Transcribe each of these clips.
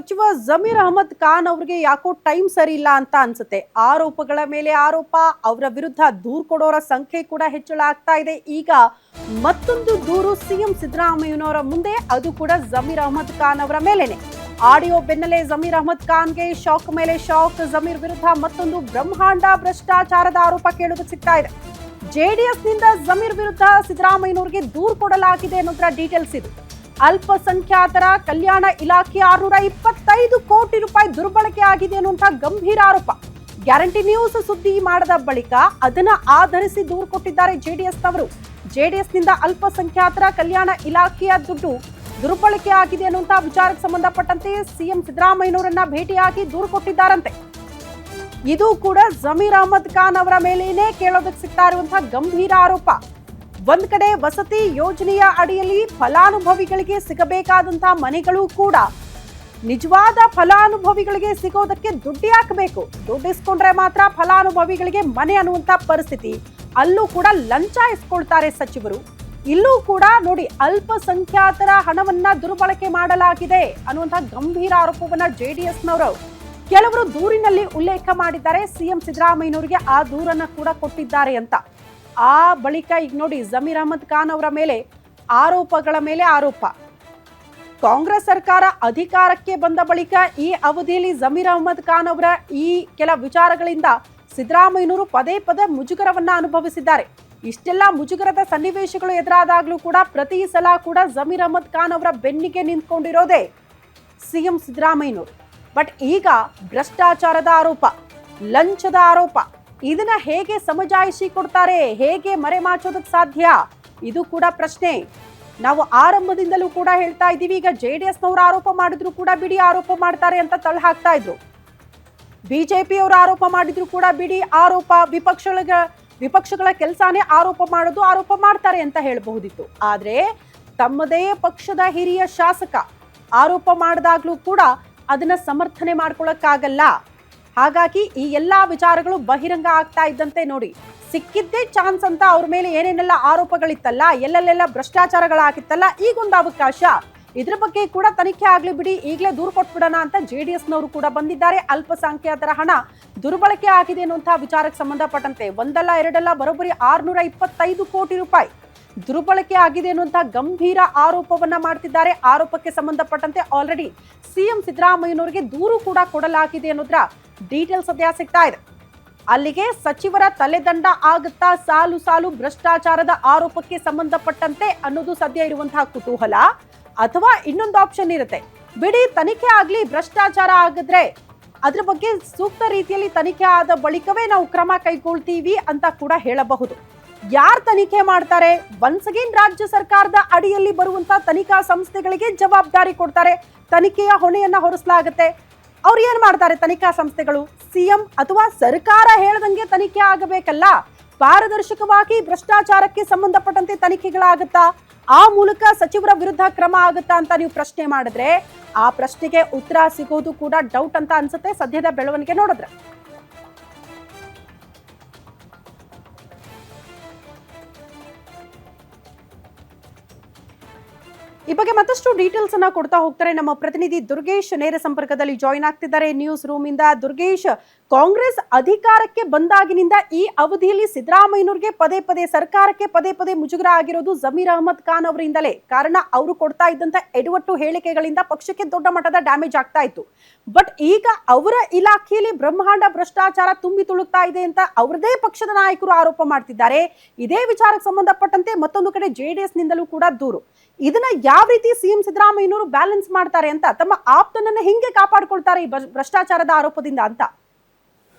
ಸಚಿವ ಜಮೀರ್ ಅಹಮದ್ ಖಾನ್ ಅವರಿಗೆ ಯಾಕೋ ಟೈಮ್ ಸರಿ ಇಲ್ಲ ಅಂತ ಅನ್ಸುತ್ತೆ. ಆರೋಪಗಳ ಮೇಲೆ ಆರೋಪ, ಅವರ ವಿರುದ್ಧ ದೂರು ಕೊಡೋರ ಸಂಖ್ಯೆ ಕೂಡ ಹೆಚ್ಚಳ ಆಗ್ತಾ ಇದೆ. ಈಗ ಮತ್ತೊಂದು ದೂರು ಸಿಎಂ ಸಿದ್ದರಾಮಯ್ಯನವರ ಮುಂದೆ, ಅದು ಕೂಡ ಜಮೀರ್ ಅಹಮದ್ ಖಾನ್ ಅವರ ಮೇಲೇನೆ. ಆಡಿಯೋ ಬೆನ್ನಲ್ಲೇ ಜಮೀರ್ ಅಹಮದ್ ಖಾನ್ಗೆ ಶಾಕ್ ಮೇಲೆ ಶಾಕ್. ಜಮೀರ್ ವಿರುದ್ಧ ಮತ್ತೊಂದು ಬ್ರಹ್ಮಾಂಡ ಭ್ರಷ್ಟಾಚಾರದ ಆರೋಪ ಕೇಳುವುದು ಸಿಗ್ತಾ ಇದೆ. ಜೆಡಿಎಸ್ ನಿಂದ ಜಮೀರ್ ವಿರುದ್ಧ ಸಿದ್ದರಾಮಯ್ಯನವರಿಗೆ ದೂರು ಕೊಡಲಾಗಿದೆ ಅನ್ನೋದರ ಡೀಟೇಲ್ಸ್ ಇದು. ಅಲ್ಪಸಂಖ್ಯಾತರ ಕಲ್ಯಾಣ ಇಲಾಖೆ 625 ಕೋಟಿ ರೂಪಾಯಿ ದುರ್ಬಳಕೆ ಆಗಿದೆ ಅನ್ನುವಂಥ ಗಂಭೀರ ಆರೋಪ. ಗ್ಯಾರಂಟಿ ನ್ಯೂಸ್ ಸುದ್ದಿ ಮಾಡದ ಬಳಿಕ ಅದನ್ನ ಆಧರಿಸಿ ದೂರು ಕೊಟ್ಟಿದ್ದಾರೆ ಜೆಡಿಎಸ್ನವರು. ಜೆಡಿಎಸ್ನಿಂದ ಅಲ್ಪಸಂಖ್ಯಾತರ ಕಲ್ಯಾಣ ಇಲಾಖೆಯ ದುಡ್ಡು ದುರ್ಬಳಕೆ ಆಗಿದೆ ಅನ್ನುವಂಥ ವಿಚಾರಕ್ಕೆ ಸಂಬಂಧಪಟ್ಟಂತೆ ಸಿಎಂ ಸಿದ್ದರಾಮಯ್ಯನವರನ್ನ ಭೇಟಿಯಾಗಿ ದೂರು ಕೊಟ್ಟಿದ್ದಾರಂತೆ. ಇದು ಕೂಡ ಜಮೀರ್ ಅಹಮದ್ ಖಾನ್ ಅವರ ಮೇಲೇನೆ ಕೇಳೋದಕ್ಕೆ ಸಿಗ್ತಾ ಇರುವಂತಹ ಗಂಭೀರ ಆರೋಪ. ಒಂದ್ ಕಡೆ ವಸತಿ ಯೋಜನೆಯ ಅಡಿಯಲ್ಲಿ ಫಲಾನುಭವಿಗಳಿಗೆ ಸಿಗಬೇಕಾದಂತಹ ಮನೆಗಳು ಕೂಡ ನಿಜವಾದ ಫಲಾನುಭವಿಗಳಿಗೆ ಸಿಗೋದಕ್ಕೆ ದುಡ್ಡು ಹಾಕಬೇಕು. ದುಡ್ಡು ಇಸ್ಕೊಂಡ್ರೆ ಮಾತ್ರ ಫಲಾನುಭವಿಗಳಿಗೆ ಮನೆ ಅನ್ನುವಂತ ಪರಿಸ್ಥಿತಿ. ಅಲ್ಲೂ ಕೂಡ ಲಂಚ ಇಸ್ಕೊಳ್ತಾರೆ ಸಚಿವರು. ಇಲ್ಲೂ ಕೂಡ ನೋಡಿ, ಅಲ್ಪಸಂಖ್ಯಾತರ ಹಣವನ್ನ ದುರ್ಬಳಕೆ ಮಾಡಲಾಗಿದೆ ಅನ್ನುವಂಥ ಗಂಭೀರ ಆರೋಪವನ್ನ ಜೆಡಿಎಸ್ನವರು ಕೆಲವರು ದೂರಿನಲ್ಲಿ ಉಲ್ಲೇಖ ಮಾಡಿದ್ದಾರೆ. ಸಿಎಂ ಸಿದ್ದರಾಮಯ್ಯನವರಿಗೆ ಆ ದೂರನ್ನ ಕೂಡ ಕೊಟ್ಟಿದ್ದಾರೆ ಅಂತ. ಆ ಬಳಿಕ ಈಗ ನೋಡಿ, ಜಮೀರ್ ಅಹಮದ್ ಖಾನ್ ಅವರ ಮೇಲೆ ಆರೋಪಗಳ ಮೇಲೆ ಆರೋಪ. ಕಾಂಗ್ರೆಸ್ ಸರ್ಕಾರ ಅಧಿಕಾರಕ್ಕೆ ಬಂದ ಬಳಿಕ ಈ ಅವಧಿಯಲ್ಲಿ ಜಮೀರ್ ಅಹಮದ್ ಖಾನ್ ಅವರ ಈ ಕೆಲ ವಿಚಾರಗಳಿಂದ ಸಿದ್ದರಾಮಯ್ಯನವರು ಪದೇ ಪದೇ ಮುಜುಗರವನ್ನ ಅನುಭವಿಸಿದ್ದಾರೆ. ಇಷ್ಟೆಲ್ಲ ಮುಜುಗರದ ಸನ್ನಿವೇಶಗಳು ಎದುರಾದಾಗ್ಲೂ ಕೂಡ ಪ್ರತಿ ಸಲ ಕೂಡ ಜಮೀರ್ ಅಹಮದ್ ಖಾನ್ ಅವರ ಬೆನ್ನಿಗೆ ನಿಂತ್ಕೊಂಡಿರೋದೇ ಸಿಎಂ ಸಿದ್ದರಾಮಯ್ಯನವರು. ಬಟ್ ಈಗ ಭ್ರಷ್ಟಾಚಾರದ ಆರೋಪ, ಲಂಚದ ಆರೋಪ, ಇದನ್ನ ಹೇಗೆ ಸಮಜಾಯಿಷಿ ಕೊಡ್ತಾರೆ, ಹೇಗೆ ಮರೆಮಾಚೋದಕ್ಕೆ ಸಾಧ್ಯ? ಇದು ಕೂಡ ಪ್ರಶ್ನೆ. ನಾವು ಆರಂಭದಿಂದಲೂ ಕೂಡ ಹೇಳ್ತಾ ಇದ್ದೀವಿ, ಈಗ ಜೆಡಿಎಸ್ನವರು ಆರೋಪ ಮಾಡಿದ್ರು ಕೂಡ ಬಿಡಿ ಆರೋಪ ಮಾಡ್ತಾರೆ ಅಂತ ತಳ್ಳಿ ಹಾಕ್ತಾ ಇದ್ರು. ಬಿಜೆಪಿ ಅವರು ಆರೋಪ ಮಾಡಿದ್ರು ಕೂಡ ಬಿಡಿ ಆರೋಪ, ವಿಪಕ್ಷಗಳ ಕೆಲಸನೇ ಆರೋಪ ಮಾಡೋದು, ಆರೋಪ ಮಾಡ್ತಾರೆ ಅಂತ ಹೇಳಬಹುದಿತ್ತು. ಆದ್ರೆ ತಮ್ಮದೇ ಪಕ್ಷದ ಹಿರಿಯ ಶಾಸಕ ಆರೋಪ ಮಾಡಿದಾಗ್ಲೂ ಕೂಡ ಅದನ್ನ ಸಮರ್ಥನೆ ಮಾಡ್ಕೊಳಕ್ಕಾಗಲ್ಲ. ಹಾಗಾಗಿ ಈ ಎಲ್ಲಾ ವಿಚಾರಗಳು ಬಹಿರಂಗ ಆಗ್ತಾ ಇದ್ದಂತೆ ನೋಡಿ, ಸಿಕ್ಕಿದ್ದೇ ಚಾನ್ಸ್ ಅಂತ ಅವ್ರ ಮೇಲೆ ಏನೇನೆಲ್ಲ ಆರೋಪಗಳಿತ್ತಲ್ಲ, ಎಲ್ಲೆಲ್ಲೆಲ್ಲ ಭ್ರಷ್ಟಾಚಾರಗಳಾಗಿತ್ತಲ್ಲ, ಈಗೊಂದು ಅವಕಾಶ, ಇದ್ರ ಬಗ್ಗೆ ಕೂಡ ತನಿಖೆ ಆಗ್ಲಿ ಬಿಡಿ, ಈಗಲೇ ದೂರು ಕೊಟ್ಬಿಡೋಣ ಅಂತ ಜೆಡಿಎಸ್ನವರು ಕೂಡ ಬಂದಿದ್ದಾರೆ. ಅಲ್ಪಸಂಖ್ಯಾತರ ಹಣ ದುರ್ಬಳಕೆ ಆಗಿದೆ ಅನ್ನುವಂತಹ ವಿಚಾರಕ್ಕೆ ಸಂಬಂಧಪಟ್ಟಂತೆ ಒಂದಲ್ಲ ಎರಡಲ್ಲ ಬರೋಬ್ಬರಿ 625 ಕೋಟಿ ರೂಪಾಯಿ ದುರ್ಬಳಕೆ ಆಗಿದೆ ಅನ್ನುವಂತಹ ಗಂಭೀರ ಆರೋಪವನ್ನ ಮಾಡ್ತಿದ್ದಾರೆ. ಆರೋಪಕ್ಕೆ ಸಂಬಂಧಪಟ್ಟಂತೆ ಆಲ್ರೆಡಿ ಸಿಎಂ ಸಿದ್ದರಾಮಯ್ಯನವರಿಗೆ ದೂರು ಕೂಡ ಕೊಡಲಾಗಿದೆ ಅನ್ನೋದ್ರ ಡೀಟೇಲ್ಸ್ ಸದ್ಯ ಸಿಗ್ತಾ ಇದೆ. ಅಲ್ಲಿಗೆ ಸಚಿವರ ತಲೆದಂಡ ಆಗುತ್ತಾ ಸಾಲು ಸಾಲು ಭ್ರಷ್ಟಾಚಾರದ ಆರೋಪಕ್ಕೆ ಸಂಬಂಧಪಟ್ಟಂತೆ ಅನ್ನೋದು ಸದ್ಯ ಇರುವಂತಹ ಕುತೂಹಲ. ಅಥವಾ ಇನ್ನೊಂದು ಆಪ್ಷನ್ ಇರುತ್ತೆ, ಬಿಡಿ ತನಿಖೆ ಆಗ್ಲಿ, ಭ್ರಷ್ಟಾಚಾರ ಆಗಿದ್ರೆ ಅದ್ರ ಬಗ್ಗೆ ಸೂಕ್ತ ರೀತಿಯಲ್ಲಿ ತನಿಖೆ ಆದ ಬಳಿಕವೇ ನಾವು ಕ್ರಮ ಕೈಗೊಳ್ತೀವಿ ಅಂತ ಕೂಡ ಹೇಳಬಹುದು. ಯಾರು ತನಿಖೆ ಮಾಡ್ತಾರೆ? ಒನ್ಸ್ ಅಗೇನ್ ರಾಜ್ಯ ಸರ್ಕಾರದ ಅಡಿಯಲ್ಲಿ ಬರುವಂತಹ ತನಿಖಾ ಸಂಸ್ಥೆಗಳಿಗೆ ಜವಾಬ್ದಾರಿ ಕೊಡ್ತಾರೆ. ತನಿಖೆಯ ಹೊಣೆಯನ್ನ ಹೊರಿಸಲಾಗುತ್ತೆ. ಅವ್ರು ಏನ್ ಮಾಡ್ತಾರೆ ತನಿಖಾ ಸಂಸ್ಥೆಗಳು? ಸಿಎಂ ಅಥವಾ ಸರ್ಕಾರ ಹೇಳ್ದಂಗೆ ತನಿಖೆ ಆಗಬೇಕಲ್ಲ. ಪಾರದರ್ಶಕವಾಗಿ ಭ್ರಷ್ಟಾಚಾರಕ್ಕೆ ಸಂಬಂಧಪಟ್ಟಂತೆ ತನಿಖೆಗಳಾಗುತ್ತಾ, ಆ ಮೂಲಕ ಸಚಿವರ ವಿರುದ್ಧ ಕ್ರಮ ಆಗುತ್ತಾ ಅಂತ ನೀವು ಪ್ರಶ್ನೆ ಮಾಡಿದ್ರೆ ಆ ಪ್ರಶ್ನೆಗೆ ಉತ್ತರ ಸಿಗೋದು ಕೂಡ ಡೌಟ್ ಅಂತ ಅನ್ಸುತ್ತೆ ಸದ್ಯದ ಬೆಳವಣಿಗೆ ನೋಡಿದ್ರೆ. ಈ ಬಗ್ಗೆ ಮತ್ತಷ್ಟು ಡೀಟೇಲ್ಸ್ ಅನ್ನ ಕೊಡ್ತಾ ಹೋಗ್ತಾರೆ ನಮ್ಮ ಪ್ರತಿನಿಧಿ ದುರ್ಗೇಶ್. ನೇರ ಸಂಪರ್ಕದಲ್ಲಿ ಜಾಯಿನ್ ಆಗ್ತಿದ್ದಾರೆ ನ್ಯೂಸ್ ರೂಮ್ ಇಂದ. ದುರ್ಗೇಶ್, ಕಾಂಗ್ರೆಸ್ ಅಧಿಕಾರಕ್ಕೆ ಬಂದಾಗಿನಿಂದ ಈ ಅವಧಿಯಲ್ಲಿ ಸಿದ್ದರಾಮಯ್ಯನವರಿಗೆ ಪದೇ ಪದೇ ಸರ್ಕಾರಕ್ಕೆ ಪದೇ ಪದೇ ಮುಜುಗರ ಆಗಿರೋದು ಜಮೀರ್ ಅಹಮದ್ ಖಾನ್ ಅವರಿಂದಲೇ. ಕಾರಣ ಅವರು ಕೊಡ್ತಾ ಇದ್ದಂತ ಎಡವಟ್ಟು ಹೇಳಿಕೆಗಳಿಂದ ಪಕ್ಷಕ್ಕೆ ದೊಡ್ಡ ಮಟ್ಟದ ಡ್ಯಾಮೇಜ್ ಆಗ್ತಾ ಇತ್ತು. ಬಟ್ ಈಗ ಅವರ ಇಲಾಖೆಯಲ್ಲಿ ಬ್ರಹ್ಮಾಂಡ ಭ್ರಷ್ಟಾಚಾರ ತುಂಬಿ ತುಳುಕ್ತಾ ಇದೆ ಅಂತ ಅವರದೇ ಪಕ್ಷದ ನಾಯಕರು ಆರೋಪ ಮಾಡ್ತಿದ್ದಾರೆ. ಇದೇ ವಿಚಾರಕ್ಕೆ ಸಂಬಂಧಪಟ್ಟಂತೆ ಮತ್ತೊಂದು ಕಡೆ ಜೆಡಿಎಸ್ ನಿಂದಲೂ ಕೂಡ ದೂರು. ಇದನ್ನ ಯಾವ ರೀತಿ ಸಿಎಂ ಸಿದ್ದರಾಮಯ್ಯನವರು ಬ್ಯಾಲೆನ್ಸ್ ಮಾಡ್ತಾರೆ ಅಂತ, ತಮ್ಮ ಆಪ್ತನನ್ನ ಹಿಂಗೆ ಕಾಪಾಡಿಕೊಳ್ತಾರೆ ಈ ಭ್ರಷ್ಟಾಚಾರದ ಆರೋಪದಿಂದ ಅಂತ?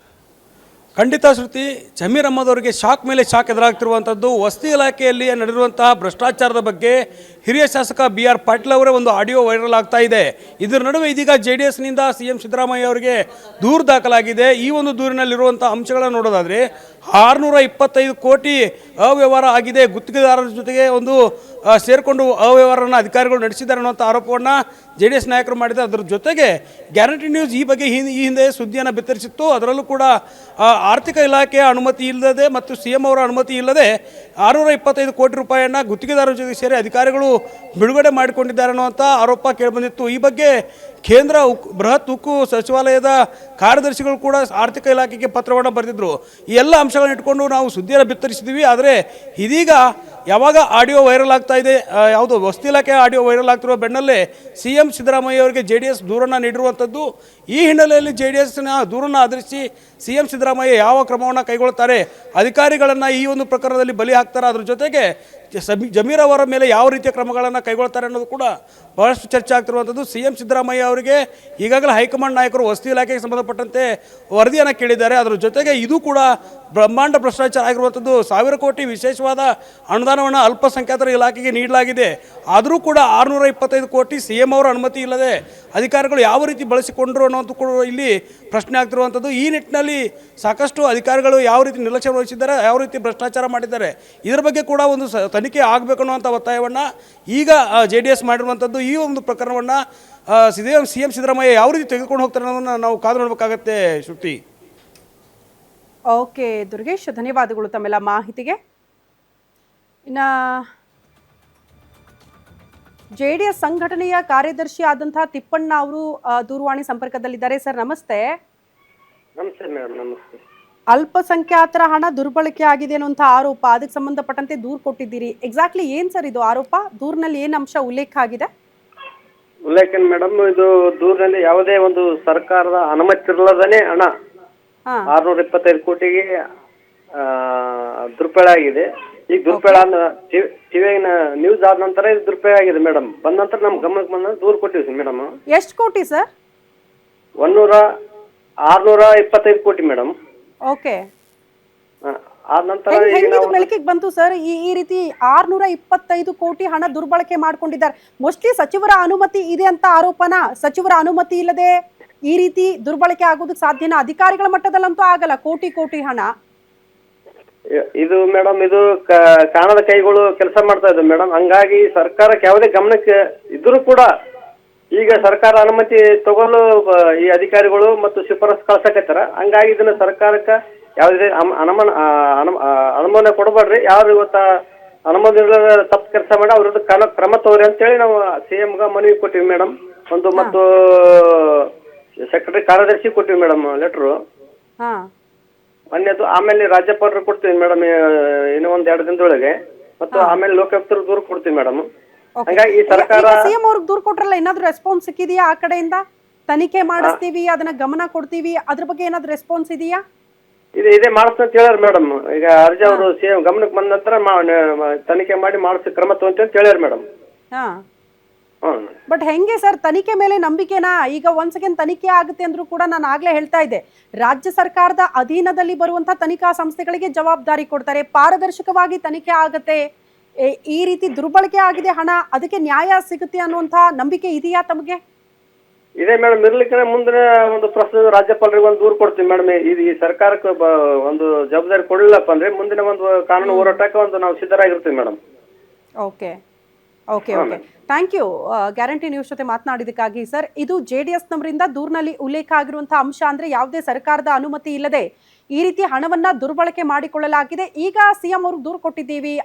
ಖಂಡಿತ ಶ್ರುತಿ, ಜಮೀರ್ ಅಹಮದ್ ಅವರಿಗೆ ಶಾಕ್ ಮೇಲೆ ಶಾಕ್ ಎದುರಾಗ್ತಿರುವಂಥದ್ದು. ವಸತಿ ಇಲಾಖೆಯಲ್ಲಿ ನಡೆದಿರುವಂತಹ ಭ್ರಷ್ಟಾಚಾರದ ಬಗ್ಗೆ ಹಿರಿಯ ಶಾಸಕ BR ಪಾಟೀಲ್ ಅವರೇ ಒಂದು ಆಡಿಯೋ ವೈರಲ್ ಆಗ್ತಾ ಇದೆ. ಇದರ ನಡುವೆ ಇದೀಗ JDSನಿಂದ ಸಿಎಂ ಸಿದ್ದರಾಮಯ್ಯ ಅವರಿಗೆ ದೂರು ದಾಖಲಾಗಿದೆ. ಈ ಒಂದು ದೂರಿನಲ್ಲಿರುವಂಥ ಅಂಶಗಳನ್ನು ನೋಡೋದಾದರೆ 625 ಕೋಟಿ ಅವ್ಯವಹಾರ ಆಗಿದೆ. ಗುತ್ತಿಗೆದಾರರ ಜೊತೆಗೆ ಒಂದು ಸೇರಿಕೊಂಡು ಅವ್ಯವಹಾರವನ್ನು ಅಧಿಕಾರಿಗಳು ನಡೆಸಿದ್ದಾರೆ ಅನ್ನುವಂಥ ಆರೋಪವನ್ನು JDS ನಾಯಕರು ಮಾಡಿದ್ದಾರೆ. ಅದರ ಜೊತೆಗೆ ಗ್ಯಾರಂಟಿ ನ್ಯೂಸ್ ಈ ಬಗ್ಗೆ ಈ ಹಿಂದೆ ಸುದ್ದಿಯನ್ನು ಬಿತ್ತರಿಸಿತ್ತು. ಅದರಲ್ಲೂ ಕೂಡ ಆರ್ಥಿಕ ಇಲಾಖೆಯ ಅನುಮತಿ ಇಲ್ಲದೆ ಮತ್ತು CM ಅವರ ಅನುಮತಿ ಇಲ್ಲದೆ 625 ಕೋಟಿ ರೂಪಾಯಿಯನ್ನು ಗುತ್ತಿಗೆದಾರರ ಜೊತೆ ಸೇರಿ ಅಧಿಕಾರಿಗಳು ಬಿಡುಗಡೆ ಮಾಡಿಕೊಂಡಿದ್ದಾರೆ ಅನ್ನುವಂಥ ಆರೋಪ ಕೇಳಿಬಂದಿತ್ತು. ಈ ಬಗ್ಗೆ ಕೇಂದ್ರ ಬೃಹತ್ ಉಕ್ಕು ಸಚಿವಾಲಯದ ಕಾರ್ಯದರ್ಶಿಗಳು ಕೂಡ ಆರ್ಥಿಕ ಇಲಾಖೆಗೆ ಪತ್ರವನ್ನು ಬರೆದಿದ್ದರು. ಈ ಎಲ್ಲ ಅಂಶಗಳನ್ನ ಇಟ್ಕೊಂಡು ನಾವು ಸುದ್ದಿಯನ್ನು ಬಿತ್ತರಿಸಿದ್ವಿ. ಆದರೆ ಇದೀಗ ಯಾವಾಗ ಆಡಿಯೋ ವೈರಲ್ ಆಗ್ತಾ ಇದೆ, ಯಾವುದು ವಸತಿ ಇಲಾಖೆ ಆಡಿಯೋ ವೈರಲ್ ಆಗ್ತಿರುವ ಬೆನ್ನಲ್ಲೇ CM ಸಿದ್ದರಾಮಯ್ಯ ಅವರಿಗೆ JDS ದೂರನ್ನು ನೀಡಿರುವಂಥದ್ದು. ಈ ಹಿನ್ನೆಲೆಯಲ್ಲಿ JDSನ ದೂರನ್ನು ಆಧರಿಸಿ CM ಸಿದ್ದರಾಮಯ್ಯ ಯಾವ ಕ್ರಮವನ್ನು ಕೈಗೊಳ್ಳುತ್ತಾರೆ, ಅಧಿಕಾರಿಗಳನ್ನು ಈ ಒಂದು ಪ್ರಕರಣದಲ್ಲಿ ಬಲಿ ಹಾಕ್ತಾರೆ, ಅದ್ರ ಜೊತೆಗೆ ಜಮೀರ್ ಅವರ ಮೇಲೆ ಯಾವ ರೀತಿಯ ಕ್ರಮಗಳನ್ನು ಕೈಗೊಳ್ತಾರೆ ಅನ್ನೋದು ಕೂಡ ಬಹಳಷ್ಟು ಚರ್ಚೆ ಆಗ್ತಿರುವಂಥದ್ದು. CM ಸಿದ್ದರಾಮಯ್ಯ ಅವರಿಗೆ ಈಗಾಗಲೇ ಹೈಕಮಾಂಡ್ ನಾಯಕರು ವಸತಿ ಇಲಾಖೆಗೆ ಸಂಬಂಧಪಟ್ಟಂತೆ ವರದಿಯನ್ನು ಕೇಳಿದ್ದಾರೆ. ಅದರ ಜೊತೆಗೆ ಇದು ಕೂಡ ಬ್ರಹ್ಮಾಂಡ ಭ್ರಷ್ಟಾಚಾರ ಆಗಿರುವಂಥದ್ದು. 1000 ಕೋಟಿ ವಿಶೇಷವಾದ ಅನುದಾನವನ್ನು ಅಲ್ಪಸಂಖ್ಯಾತರ ಇಲಾಖೆಗೆ ನೀಡಲಾಗಿದೆ. ಆದರೂ ಕೂಡ 625 ಕೋಟಿ CM ಅವರ ಅನುಮತಿ ಇಲ್ಲದೆ ಅಧಿಕಾರಿಗಳು ಯಾವ ರೀತಿ ಬಳಸಿಕೊಂಡರು ಅನ್ನೋದು ಕೂಡ ಇಲ್ಲಿ ಪ್ರಶ್ನೆ ಆಗ್ತಿರುವಂಥದ್ದು. ಈ ನಿಟ್ಟಿನಲ್ಲಿ ಸಾಕಷ್ಟು ಅಧಿಕಾರಿಗಳು ಯಾವ ರೀತಿ ನಿರ್ಲಕ್ಷ್ಯ ವಹಿಸಿದ್ದಾರೆ, ಯಾವ ರೀತಿ ಭ್ರಷ್ಟಾಚಾರ ಮಾಡಿದ್ದಾರೆ, ಇದರ ಬಗ್ಗೆ ಕೂಡ ಒಂದು ತನಿಖೆ ಆಗಬೇಕು ಅನ್ನುವಂಥ ಒತ್ತಾಯವನ್ನು ಈಗ JDS ಮಾಡಿರುವಂಥದ್ದು. ಈ ಒಂದು ಪ್ರಕರಣವನ್ನು CM ಸಿದ್ದರಾಮಯ್ಯ ಯಾವ ರೀತಿ ತೆಗೆದುಕೊಂಡು ಹೋಗ್ತಾರೆ ಅನ್ನೋದನ್ನು ನಾವು ಕಾದು ನೋಡಬೇಕಾಗತ್ತೆ. ಶ್ರುತಿ. ಓಕೆ ದುರ್ಗೇಶ್, ಧನ್ಯವಾದಗಳು ತಮ್ಮೆಲ್ಲ ಮಾಹಿತಿಗೆ. ಇನ್ನು JDS ಸಂಘಟನೆಯ ಕಾರ್ಯದರ್ಶಿ ಆದಂತಹ ತಿಪ್ಪಣ್ಣ ಅವರು ದೂರವಾಣಿ ಸಂಪರ್ಕದಲ್ಲಿದ್ದಾರೆ. ಸರ್ ನಮಸ್ತೆ. ನಮಸ್ತೆ ಮೇಡಮ್. ನಮಸ್ತೆ. ಅಲ್ಪಸಂಖ್ಯಾತರ ಹಣ ದುರ್ಬಳಕೆ ಆಗಿದೆ ಅನ್ನುವಂಥ ಆರೋಪ, ಅದಕ್ಕೆ ಸಂಬಂಧಪಟ್ಟಂತೆ ದೂರು ಕೊಟ್ಟಿದ್ದೀರಿ. ಎಕ್ಸಾಕ್ಟ್ಲಿ ಏನ್ ಸರ್ ಇದು ಆರೋಪ? ದೂರಿನಲ್ಲಿ ಏನು ಅಂಶ ಉಲ್ಲೇಖ ಆಗಿದೆ? ಉಲ್ಲೇಖ ಮೇಡಮ್, ಇದು ದೂರಿನಲ್ಲಿ ಯಾವುದೇ ಒಂದು ಸರ್ಕಾರದ ಅನುಮತಿ ಇರಲದೇ ಹಣ 625 ಕೋಟಿಗೆ ದುರುಪಯೋಗ ಆಗಿದೆ. ಈಗ ದುರುಪಯೋಗ ಟಿವಿನ ನ್ಯೂಸ್ ಆದ ನಂತರ ಇದು ದುರುಪಯೋಗ ಆಗಿದೆ ಮೇಡಮ್. ಬಂದ ನಂತರ ನಮ್ಮ ಗಮನಕ್ಕೆ ಬಂದ ದೂರು ಕೊಟ್ಟಿವಿ ಮೇಡಮ್. ಎಷ್ಟು ಕೋಟಿ ಸರ್? 625 ಕೋಟಿ ಮೇಡಮ್. ಓಕೆ. ಆದ ನಂತರ ಬೆಳಕಿಗೆ ಬಂತು ಸರ್ ಈ ರೀತಿ 625 ಕೋಟಿ ಹಣ ದುರ್ಬಳಕೆ ಮಾಡ್ಕೊಂಡಿದ್ದಾರೆ. ಮೋಸ್ಟ್ಲಿ ಸಚಿವರ ಅನುಮತಿ ಇದೆ ಅಂತ ಆರೋಪನಾ? ಸಚಿವರ ಅನುಮತಿ ಇಲ್ಲದೆ ಈ ರೀತಿ ದುರ್ಬಳಕೆ ಆಗೋದಕ್ಕೆ ಸಾಧ್ಯನಾ? ಅಧಿಕಾರಿಗಳ ಮಟ್ಟದಲ್ಲಂತೂ ಆಗಲ್ಲ. ಕೋಟಿ ಕೋಟಿ ಹಣ ಇದು ಮೇಡಮ್, ಇದು ಕಾಣದ ಕೈಗಳು ಕೆಲಸ ಮಾಡ್ತಾ ಇದ್ವು ಮೇಡಮ್. ಹಂಗಾಗಿ ಸರ್ಕಾರಕ್ಕೆ ಯಾವುದೇ ಗಮನಕ್ಕೆ ಇದ್ರೂ ಕೂಡ ಈಗ ಸರ್ಕಾರ ಅನುಮತಿ ತಗೊಳ್ಳು ಈ ಅಧಿಕಾರಿಗಳು ಮತ್ತು ಶಿಫಾರಸು ಕಳ್ಸಕತ್ತಾರ. ಹಂಗಾಗಿ ಇದನ್ನ ಸರ್ಕಾರಕ್ಕೆ ಯಾವುದೇ ಅನುಮೋದನೆ ಕೊಡಬೇಡ್ರಿ. ಯಾರು ಇವತ್ತ ಅನುಮೋದನೆ ತಪ್ಪು ಕೆಲಸ ಮಾಡಿ ಅವ್ರದ್ದು ಕ್ರಮ ತಗೋರಿ ಅಂತೇಳಿ ನಾವು CMಗೆ ಮನವಿ ಕೊಟ್ಟಿವಿ ಮೇಡಮ್. ಮತ್ತು ಸೆಕ್ರೆಟರಿ ಕಾರ್ಯದರ್ಶಿ ಕೊಟ್ಟಿವಿ ಮೇಡಮ್ ಲೆಟ್ರು ಮೊನ್ನೆದು. ಆಮೇಲೆ ರಾಜ್ಯಪಾಲರು ಕೊಡ್ತೀವಿ ಮೇಡಮ್ ಇನ್ನೂ 1-2 ದಿನದೊಳಗೆ. ಮತ್ತು ಆಮೇಲೆ ಲೋಕಾಯುಕ್ತರು ದೂರ ಕೊಡ್ತೀವಿ ಮೇಡಮ್. ಹಂಗಾಗಿ ಈ ಸರ್ಕಾರ CM ಅವ್ರಿಗೆ ದೂರ ಕೊಟ್ರಲ್ಲ, ಏನಾದ್ರು ರೆಸ್ಪಾನ್ಸ್ ಸಿಕ್ಕಿದೆಯಾ ಆ ಕಡೆಯಿಂದ? ತನಿಖೆ ಮಾಡಿಸ್ತೀವಿ, ಅದನ್ನ ಗಮನ ಕೊಡ್ತೀವಿ, ಅದ್ರ ಬಗ್ಗೆ ಏನಾದ್ರು ರೆಸ್ಪಾನ್ಸ್ ಇದೆಯಾ? ಇದೇ ಮಾಡಿಸ್ತಾ ಅಂತ ಹೇಳ್ಯಾರ ಮೇಡಮ್. ಈಗ ಅರ್ಜಿ ಅವರು CM ಗಮನಕ್ಕೆ ಬಂದ ನಂತರ ತನಿಖೆ ಮಾಡಿ ಮಾಡಿಸಿ ಕ್ರಮ ತಗೊಂತ ಅಂತ ಹೇಳ್ಯಾರ ಮೇಡಮ್. ಬಟ್ ಹೆಂಗೆ ಸರ್ ತನಿಖೆ ಮೇಲೆ ನಂಬಿಕೆನಾ? ಈಗ ಒಂದ್ ಸೆಕೆಂಡ್ ತನಿಖೆ ಆಗುತ್ತೆ ಅಂದ್ರೂ ಕೂಡ ನಾನು ಆಗ್ಲೇ ಹೇಳ್ತಾ ಇದ್ದೆ, ರಾಜ್ಯ ಸರ್ಕಾರದ ಅಧೀನದಲ್ಲಿ ಬರುವಂತಹ ತನಿಖಾ ಸಂಸ್ಥೆಗಳಿಗೆ ಜವಾಬ್ದಾರಿ ಕೊಡ್ತಾರೆ, ಪಾರದರ್ಶಕವಾಗಿ ತನಿಖೆ ಆಗತ್ತೆ. ಈ ರೀತಿ ದುರ್ಬಳಕೆ ಆಗಿದೆ ಹಣ, ಅದಕ್ಕೆ ನ್ಯಾಯ ಸಿಗುತ್ತೆ ಅನ್ನುವಂತ ನಂಬಿಕೆ ಇದೆಯಾ ತಮಗೆ? ಇದೆ ಮೇಡಮ್. ಇರ್ಲಿಕ್ಕೆ ಮುಂದಿನ ಒಂದು ಪ್ರಶ್ನೆ ರಾಜ್ಯಪಾಲರಿಗೆ ಒಂದು ದೂರು ಕೊಡ್ತೀವಿ ಮೇಡಮ್. ಈ ಸರ್ಕಾರಕ್ಕೆ ಒಂದು ಜವಾಬ್ದಾರಿ ಕೊಡಲಿಲ್ಲಪ್ಪ ಅಂದ್ರೆ ಮುಂದಿನ ಒಂದು ಕಾನೂನು ಹೋರಾಟಕ್ಕೆ ಒಂದು ನಾವು ಸಿದ್ಧರಾಗಿರ್ತೀವಿ madam. Okay okay okay, thank you. Guarantee news ಜೊತೆ ಮಾತನಾಡಿದಕ್ಕಾಗಿ ಸರ್. ಇದು JDS ನವರಿಂದ ದೂರಿನಲ್ಲಿ ಉಲ್ಲೇಖ ಆಗಿರುವಂತಹ ಅಂಶ ಅಂದ್ರೆ ಯಾವುದೇ ಸರ್ಕಾರದ ಅನುಮತಿ ಇಲ್ಲದೆ ಈ ರೀತಿ ಹಣವನ್ನ ದುರ್ಬಳಕೆ ಮಾಡಿಕೊಳ್ಳಲಾಗಿದೆ. ಈಗ CM ಅವ್ರಿಗೆ ದೂರು ಕೊಟ್ಟಿದ್ದೀವಿ,